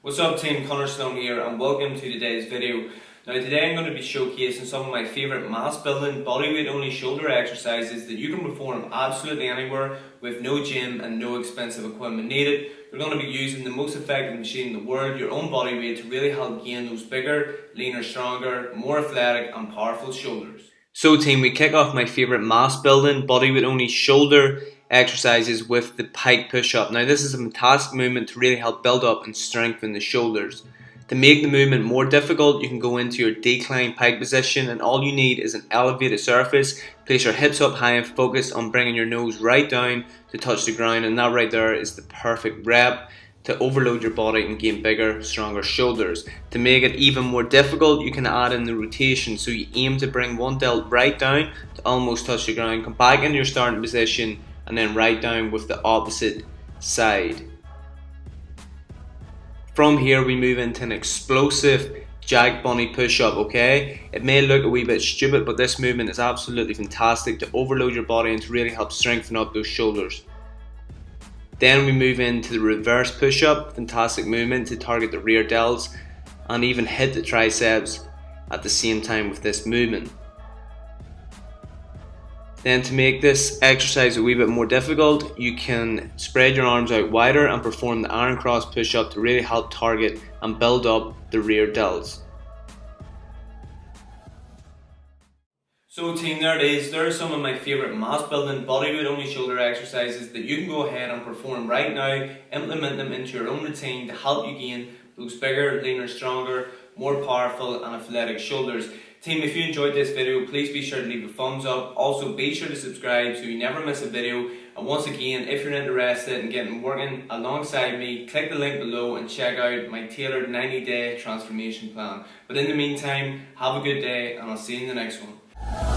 What's up team, Conor Sloan here and welcome to today's video. Now today I'm going to be showcasing some of my favourite mass building bodyweight only shoulder exercises that you can perform absolutely anywhere with no gym and no expensive equipment needed. You're going to be using the most effective machine in the world, your own body weight, to really help gain those bigger, leaner, stronger, more athletic and powerful shoulders. So team, we kick off my favourite mass building bodyweight only shoulder exercises with the PIKE push-up. Now this is a fantastic movement to really help build up and strengthen the shoulders. To make the movement more difficult, you can go into your decline PIKE position, and all you need is an elevated surface. Place your hips up high and focus on bringing your nose right down to touch the ground, and that right there is the perfect rep to overload your body and gain bigger, stronger shoulders. To make it even more difficult, you can add in the rotation. So you aim to bring one delt right down to almost touch the ground, come back into your starting position and then right down with the opposite side. From here we move into an explosive jack bunny push-up, okay? It may look a wee bit stupid, but this movement is absolutely fantastic to overload your body and to really help strengthen up those shoulders. Then we move into the reverse push-up, fantastic movement to target the rear delts and even hit the triceps at the same time with this movement. Then to make this exercise a wee bit more difficult, you can spread your arms out wider and perform the iron cross push-up to really help target and build up the rear delts. So team, there it is. There are some of my favourite mass building bodyweight only shoulder exercises that you can go ahead and perform right now. Implement them into your own routine to help you gain those bigger, leaner, stronger, more powerful and athletic shoulders. Team, if you enjoyed this video, please be sure to leave a thumbs up. Also be sure to subscribe so you never miss a video. And once again, if you're interested in getting working alongside me, click the link below and check out my tailored 90-day transformation plan. But in the meantime, have a good day and I'll see you in the next one.